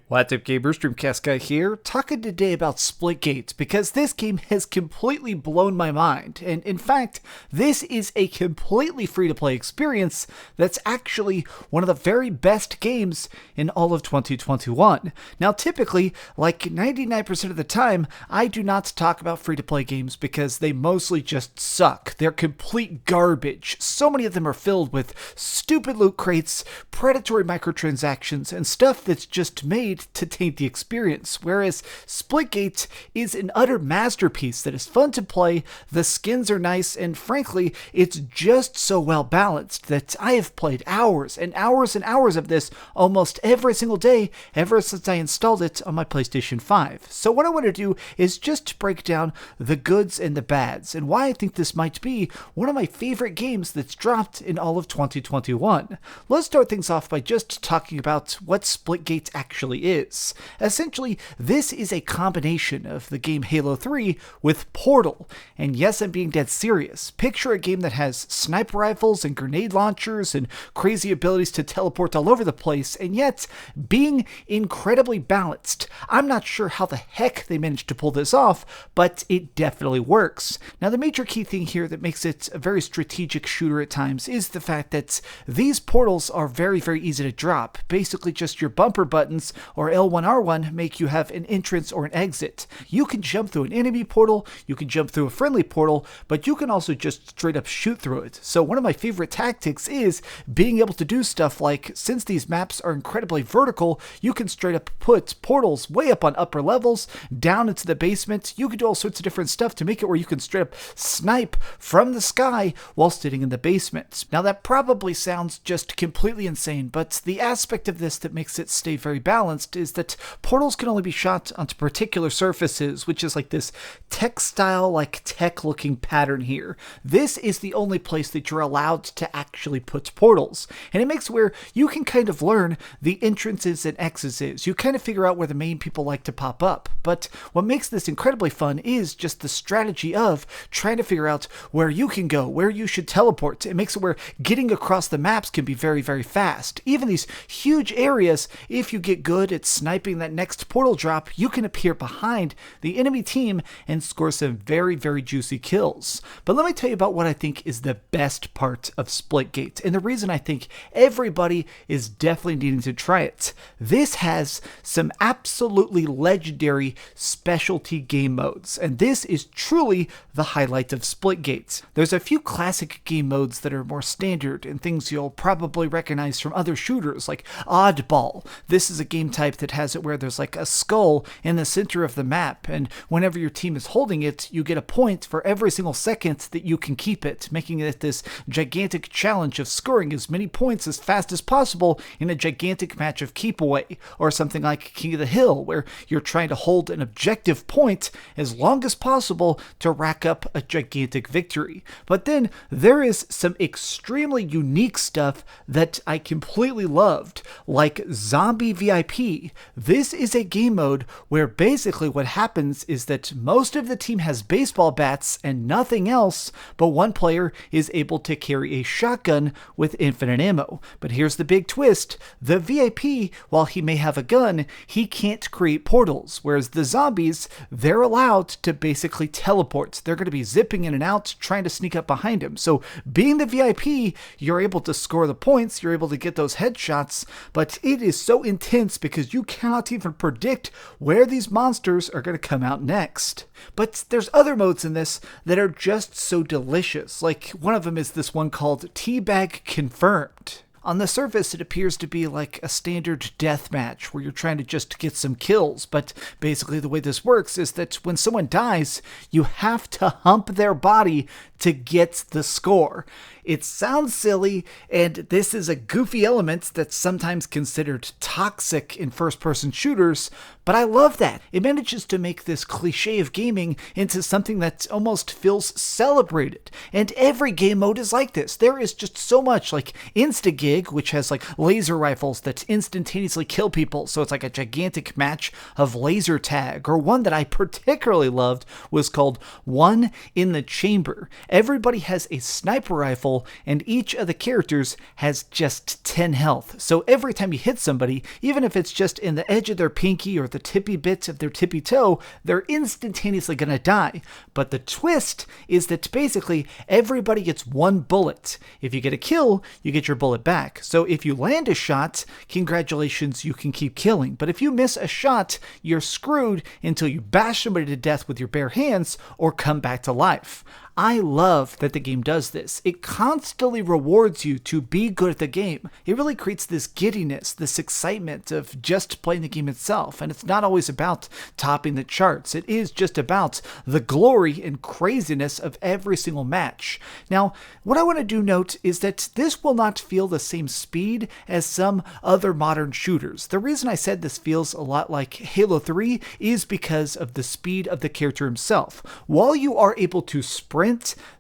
What's up, gamers? DreamcastGuy here, talking today about Splitgate, because this game has completely blown my mind, and in fact, this is a completely free-to-play experience that's actually one of the very best games in all of 2021. Now, typically, like 99% of the time, I do not talk about free-to-play games because they mostly just suck. They're complete garbage. So many of them are filled with stupid loot crates, predatory microtransactions, and stuff that's just made to taint the experience, whereas Splitgate is an utter masterpiece that is fun to play, the skins are nice, and frankly, it's just so well balanced that I have played hours and hours and hours of this almost every single day ever since I installed it on my PlayStation 5. So what I want to do is just break down the goods and the bads, and why I think this might be one of my favorite games that's dropped in all of 2021. Let's start things off by just talking about what Splitgate actually is. Essentially, this is a combination of the game Halo 3 with Portal. And yes, I'm being dead serious. Picture a game that has sniper rifles and grenade launchers and crazy abilities to teleport all over the place, and yet being incredibly balanced. I'm not sure how the heck they managed to pull this off, but it definitely works. Now, the major key thing here that makes it a very strategic shooter at times is the fact that these portals are very, very easy to drop. Basically, just your bumper buttons or L1R1 make you have an entrance or an exit. You can jump through an enemy portal, you can jump through a friendly portal, but you can also just straight up shoot through it. So one of my favorite tactics is being able to do stuff like, since these maps are incredibly vertical, you can straight up put portals way up on upper levels, down into the basement. You can do all sorts of different stuff to make it where you can straight up snipe from the sky while sitting in the basement. Now that probably sounds just completely insane, but the aspect of this that makes it stay very balanced is that portals can only be shot onto particular surfaces, which is like this textile, like tech-looking pattern here. This is the only place that you're allowed to actually put portals, and it makes where you can kind of learn the entrances and exits. You kind of figure out where the main people like to pop up, but what makes this incredibly fun is just the strategy of trying to figure out where you can go, where you should teleport. It makes it where getting across the maps can be very, very fast. Even these huge areas, if you get good at sniping that next portal drop, you can appear behind the enemy team and score some very, very juicy kills. But let me tell you about what I think is the best part of Splitgate, and the reason I think everybody is definitely needing to try it. This has some absolutely legendary specialty game modes, and this is truly the highlight of Splitgate. There's a few classic game modes that are more standard and things you'll probably recognize from other shooters, like Oddball. This is a game type that has it where there's like a skull in the center of the map, and whenever your team is holding it, you get a point for every single second that you can keep it, making it this gigantic challenge of scoring as many points as fast as possible in a gigantic match of keep away. Or something like King of the Hill, where you're trying to hold an objective point as long as possible to rack up a gigantic victory. But then there is some extremely unique stuff that I completely loved, like Zombie VIP. This is a game mode where basically what happens is that most of the team has baseball bats and nothing else, but one player is able to carry a shotgun with infinite ammo. But here's the big twist. The VIP, while he may have a gun, he can't create portals, whereas the zombies, they're allowed to basically teleport. They're going to be zipping in and out, trying to sneak up behind him. So being the VIP, you're able to score the points, you're able to get those headshots, but it is so intense because you cannot even predict where these monsters are going to come out next. But there's other modes in this that are just so delicious. Like, one of them is this one called Teabag Confirmed. On the surface, it appears to be like a standard deathmatch where you're trying to just get some kills, but basically the way this works is that when someone dies, you have to hump their body to get the score. It sounds silly, and this is a goofy element that's sometimes considered toxic in first-person shooters, But I love that. It manages to make this cliche of gaming into something that almost feels celebrated. And every game mode is like this. There is just so much, like Instagig, which has like laser rifles that instantaneously kill people, so it's like a gigantic match of laser tag. Or one that I particularly loved was called One in the Chamber. Everybody has a sniper rifle, and each of the characters has just 10 health. So every time you hit somebody, even if it's just in the edge of their pinky or the tippy bits of their tippy toe, they're instantaneously gonna die. But the twist is that basically everybody gets one bullet. If you get a kill, you get your bullet back. So if you land a shot, congratulations, you can keep killing. But if you miss a shot, you're screwed until you bash somebody to death with your bare hands or come back to life. I love that the game does this. It constantly rewards you to be good at the game. It really creates this giddiness, this excitement of just playing the game itself. And it's not always about topping the charts. It is just about the glory and craziness of every single match. Now, what I want to do note is that this will not feel the same speed as some other modern shooters. The reason I said this feels a lot like Halo 3 is because of the speed of the character himself. While you are able to sprint,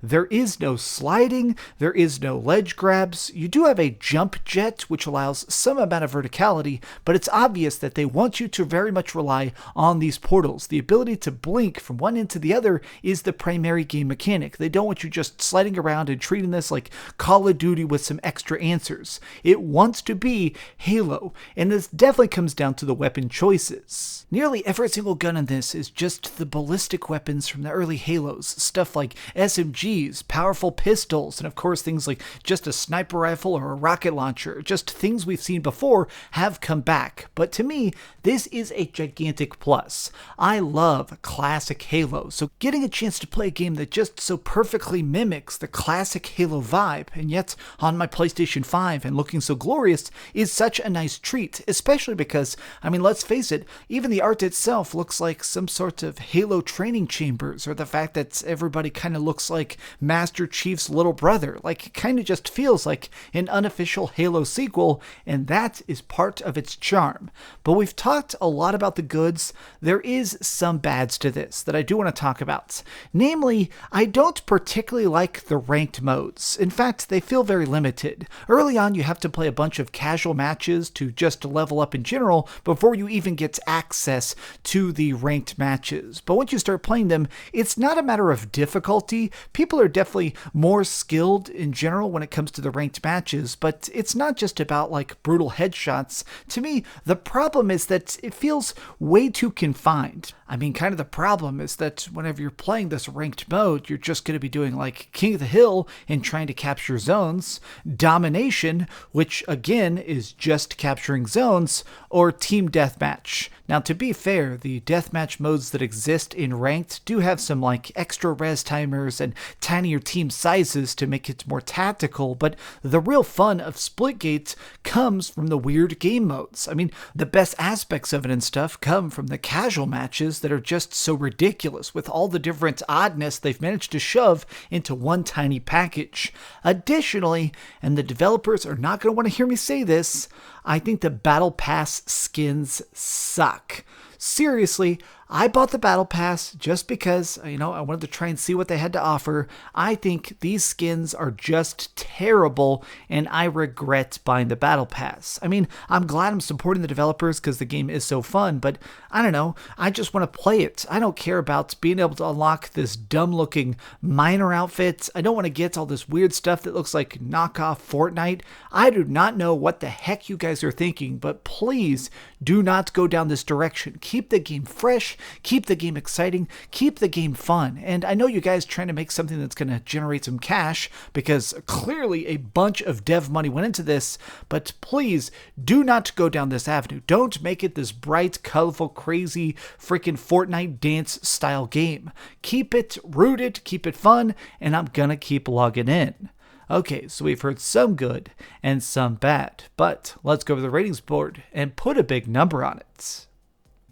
there is no sliding, there is no ledge grabs. You do have a jump jet, which allows some amount of verticality, but it's obvious that they want you to very much rely on these portals. The ability to blink from one end to the other is the primary game mechanic. They don't want you just sliding around and treating this like Call of Duty with some extra answers. It wants to be Halo, and this definitely comes down to the weapon choices. Nearly every single gun in this is just the ballistic weapons from the early Halos, stuff like SMGs, powerful pistols, and of course things like just a sniper rifle or a rocket launcher. Just things we've seen before have come back. But to me, this is a gigantic plus. I love classic Halo, so getting a chance to play a game that just so perfectly mimics the classic Halo vibe, and yet on my PlayStation 5 and looking so glorious, is such a nice treat, especially because, I mean, let's face it, even the art itself looks like some sort of Halo training chambers, or the fact that everybody kind of looks like Master Chief's little brother. Like, it kind of just feels like an unofficial Halo sequel, and that is part of its charm. But we've talked a lot about the goods. There is some bads to this that I do want to talk about. Namely, I don't particularly like the ranked modes. In fact, they feel very limited. Early on, you have to play a bunch of casual matches to just level up in general before you even get access to the ranked matches. But once you start playing them, it's not a matter of difficulty. People are definitely more skilled in general when it comes to the ranked matches, but it's not just about like brutal headshots. To me, the problem is that it feels way too confined. I mean, kind of the problem is that whenever you're playing this ranked mode, you're just going to be doing like King of the Hill and trying to capture zones, Domination, which again is just capturing zones, or Team Deathmatch. Now, to be fair, the deathmatch modes that exist in ranked do have some like extra res timers and tinier team sizes to make it more tactical, but the real fun of Splitgate comes from the weird game modes. I mean, the best aspects of it and stuff come from the casual matches that are just so ridiculous with all the different oddness they've managed to shove into one tiny package. Additionally, and the developers are not going to want to hear me say this, I think the Battle Pass skins suck. Seriously, I bought the Battle Pass just because, I wanted to try and see what they had to offer. I think these skins are just terrible, and I regret buying the Battle Pass. I mean, I'm glad I'm supporting the developers because the game is so fun, but I don't know, I just want to play it. I don't care about being able to unlock this dumb-looking miner outfit. I don't want to get all this weird stuff that looks like knockoff Fortnite. I do not know what the heck you guys are thinking, but please do not go down this direction. Keep the game fresh, keep the game exciting, keep the game fun. And I know you guys trying to make something that's going to generate some cash, because clearly a bunch of dev money went into this, but please do not go down this avenue. Don't make it this bright, colorful, crazy, freaking Fortnite dance style game. Keep it rooted, keep it fun, and I'm gonna keep logging in. Okay, so we've heard some good and some bad, but let's go over the ratings board and put a big number on it.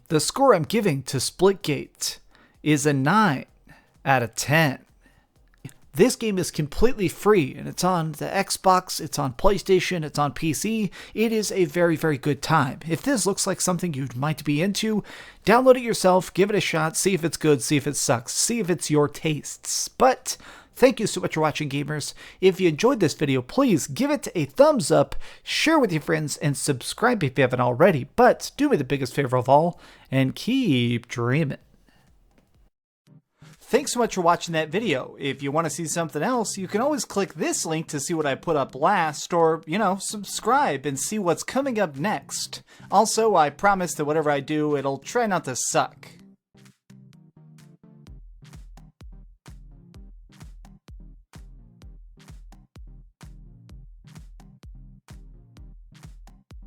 The score I'm giving to Splitgate is a 9 out of 10. This game is completely free, and it's on the Xbox, it's on PlayStation, it's on PC. It is a very, very good time. If this looks like something you might be into, download it yourself, give it a shot, see if it's good, see if it sucks, see if it's your tastes. But thank you so much for watching, gamers. If you enjoyed this video, please give it a thumbs up, share with your friends, and subscribe if you haven't already. But do me the biggest favor of all, and keep dreaming. Thanks so much for watching that video. If you want to see something else, you can always click this link to see what I put up last, or, subscribe and see what's coming up next. Also, I promise that whatever I do, it'll try not to suck.